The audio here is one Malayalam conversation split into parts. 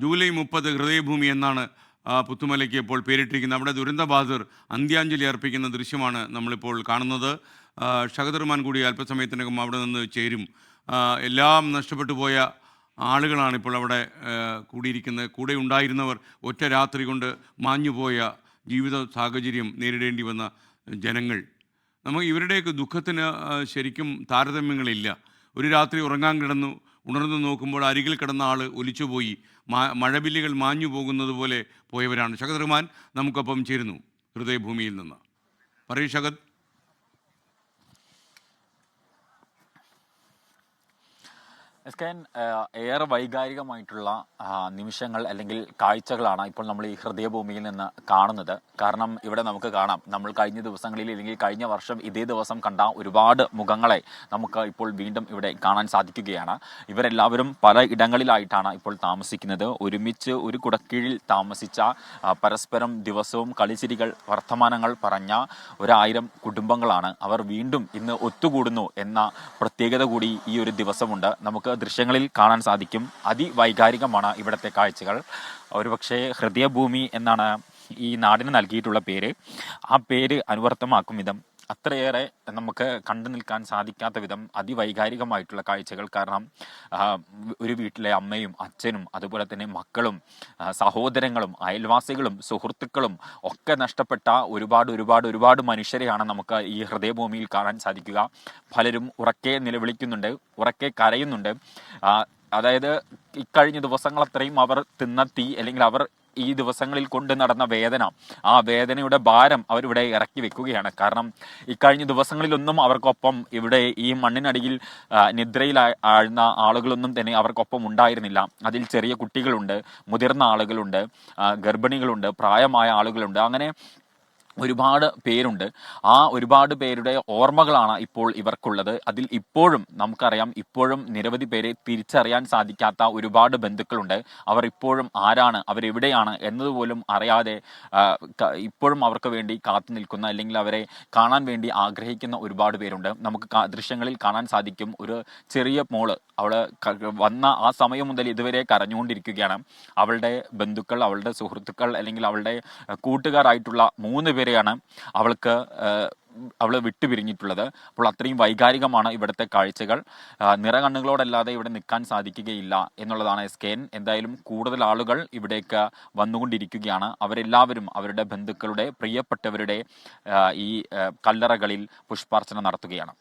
ജൂലൈ 30 ഹൃദയഭൂമി എന്നാണ് പുത്തുമലയ്ക്ക് ഇപ്പോൾ പേരിട്ടിരിക്കുന്നത്. അവിടെ ദുരന്തബാധിതർ അന്ത്യാഞ്ജലി അർപ്പിക്കുന്ന ദൃശ്യമാണ് നമ്മളിപ്പോൾ കാണുന്നത്. ഷഹദ് റഹ്മാൻ കൂടി അല്പസമയത്തിനകം അവിടെ നിന്ന് ചേരും. എല്ലാം നഷ്ടപ്പെട്ടു പോയ ആളുകളാണ് ഇപ്പോൾ അവിടെ കൂടിയിരിക്കുന്നത്. കൂടെ ഉണ്ടായിരുന്നവർ ഒറ്റ രാത്രി കൊണ്ട് മാഞ്ഞുപോയ ജീവിത സാഹചര്യം നേരിടേണ്ടി വന്ന ജനങ്ങൾ. നമുക്ക് ഇവരുടെയൊക്കെ ദുഃഖത്തിന് ശരിക്കും താരതമ്യങ്ങളില്ല. ഒരു രാത്രി ഉറങ്ങാൻ കിടന്നു, ഉണർന്നു നോക്കുമ്പോൾ അരികിൽ കിടന്ന ആൾ ഒലിച്ചുപോയി. മഴവില്ലുകൾ മാഞ്ഞു പോകുന്നത് പോലെ പോയവരാണ്. ഷഹദ് റഹ്മാൻ നമുക്കൊപ്പം ചേരുന്നു ഹൃദയഭൂമിയിൽ നിന്ന്. പറയൂ ഷഹദ്. ഏറെ വൈകാരികമായിട്ടുള്ള നിമിഷങ്ങൾ അല്ലെങ്കിൽ കാഴ്ചകളാണ് ഇപ്പോൾ നമ്മൾ ഈ ഹൃദയഭൂമിയിൽ നിന്ന് കാണുന്നത്. കാരണം ഇവിടെ നമുക്ക് കാണാം, നമ്മൾ കഴിഞ്ഞ ദിവസങ്ങളിൽ അല്ലെങ്കിൽ കഴിഞ്ഞ വർഷം ഇതേ ദിവസം കണ്ട ഒരുപാട് മുഖങ്ങളെ നമുക്ക് ഇപ്പോൾ വീണ്ടും ഇവിടെ കാണാൻ സാധിക്കുകയാണ്. ഇവരെല്ലാവരും പല ഇടങ്ങളിലായിട്ടാണ് ഇപ്പോൾ താമസിക്കുന്നത്. ഒരുമിച്ച് ഒരു കുടക്കീഴിൽ താമസിച്ച, പരസ്പരം ദിവസവും കളിച്ചിരികൾ വർത്തമാനങ്ങൾ പറഞ്ഞ 1000 കുടുംബങ്ങളാണ്. അവർ വീണ്ടും ഇന്ന് ഒത്തുകൂടുന്നു എന്ന പ്രത്യേകത കൂടി ഈ ഒരു ദിവസമുണ്ട്. നമുക്ക് ദൃശ്യങ്ങളിൽ കാണാൻ സാധിക്കും. അതിവൈകാരികമാണ് ഇവിടുത്തെ കാഴ്ചകൾ. ഒരുപക്ഷെ ഹൃദയഭൂമി എന്നാണ് ഈ നാടിന് നൽകിയിട്ടുള്ള പേര്. ആ പേര് അനുവർത്തമാക്കും വിധം അത്രയേറെ നമുക്ക് കണ്ടു നിൽക്കാൻ സാധിക്കാത്ത വിധം അതിവൈകാരികമായിട്ടുള്ള കാഴ്ചകൾ. കാരണം ഒരു വീട്ടിലെ അമ്മയും അച്ഛനും അതുപോലെ തന്നെ മക്കളും സഹോദരങ്ങളും അയൽവാസികളും സുഹൃത്തുക്കളും ഒക്കെ നഷ്ടപ്പെട്ട ഒരുപാട് മനുഷ്യരെയാണ് നമുക്ക് ഈ ഹൃദയഭൂമിയിൽ കാണാൻ സാധിക്കുക. പലരും ഉറക്കെ നിലവിളിക്കുന്നുണ്ട്, ഉറക്കെ കരയുന്നുണ്ട്. അതായത് ഇക്കഴിഞ്ഞ ദിവസങ്ങൾ അത്രയും അവർ തിന്ന തീ അല്ലെങ്കിൽ അവർ ഈ ദിവസങ്ങളിൽ കൊണ്ട് നടന്ന വേദന, ആ വേദനയുടെ ഭാരം അവരിവിടെ ഇറക്കി വെക്കുകയാണ്. കാരണം ഇക്കഴിഞ്ഞ ദിവസങ്ങളിലൊന്നും അവർക്കൊപ്പം ഇവിടെ ഈ മണ്ണിനടിയിൽ നിദ്രയിൽ ആഴ്ന്ന ആളുകളൊന്നും തന്നെ അവർക്കൊപ്പം ഉണ്ടായിരുന്നില്ല. അതിൽ ചെറിയ കുട്ടികളുണ്ട്, മുതിർന്ന ആളുകളുണ്ട്, ഗർഭിണികളുണ്ട്, പ്രായമായ ആളുകളുണ്ട്. അങ്ങനെ ഒരുപാട് പേരുണ്ട്. ആ ഒരുപാട് പേരുടെ ഓർമ്മകളാണ് ഇപ്പോൾ ഇവർക്കുള്ളത്. അതിൽ ഇപ്പോഴും നമുക്കറിയാം, ഇപ്പോഴും നിരവധി പേരെ തിരിച്ചറിയാൻ സാധിക്കാത്ത ഒരുപാട് ബന്ധുക്കളുണ്ട്. അവർ ഇപ്പോഴും ആരാണ്, അവരെവിടെയാണ് എന്നതുപോലും അറിയാതെ ഇപ്പോഴും അവർക്ക് വേണ്ടി കാത്തു നിൽക്കുന്ന അല്ലെങ്കിൽ അവരെ കാണാൻ വേണ്ടി ആഗ്രഹിക്കുന്ന ഒരുപാട് പേരുണ്ട്. നമുക്ക് ദൃശ്യങ്ങളിൽ കാണാൻ സാധിക്കും, ഒരു ചെറിയ മോള് അവള് വന്ന ആ സമയം മുതൽ ഇതുവരെ കരഞ്ഞുകൊണ്ടിരിക്കുകയാണ്. അവളുടെ ബന്ധുക്കൾ, അവളുടെ സുഹൃത്തുക്കൾ അല്ലെങ്കിൽ അവളുടെ കൂട്ടുകാരായിട്ടുള്ള 3 പേരെയാണ് അവള് വിട്ടുപിരിഞ്ഞിട്ടുള്ളത്. അപ്പോൾ അത്രയും വൈകാരികമാണ് ഇവിടുത്തെ കാഴ്ചകൾ. നിറകണ്ണുകളോടല്ലാതെ ഇവിടെ നിൽക്കാൻ സാധിക്കുകയില്ല എന്നുള്ളതാണ് SKN. എന്തായാലും കൂടുതൽ ആളുകൾ ഇവിടേക്ക് വന്നുകൊണ്ടിരിക്കുകയാണ്. അവരെല്ലാവരും അവരുടെ ബന്ധുക്കളുടെ, പ്രിയപ്പെട്ടവരുടെ ഈ കല്ലറകളിൽ പുഷ്പാർച്ചന നടത്തുകയാണ്.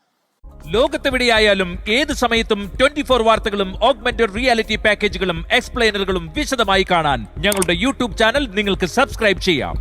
ലോകത്തെവിടെയായാലും ഏത് സമയത്തും 24 വാർത്തകളും ഓഗ്മെന്റഡ് റിയാലിറ്റി പാക്കേജുകളും എക്സ്പ്ലെയിനറുകളും വിശദമായി കാണാൻ ഞങ്ങളുടെ YouTube ചാനൽ നിങ്ങൾക്ക് സബ്സ്ക്രൈബ് ചെയ്യാം.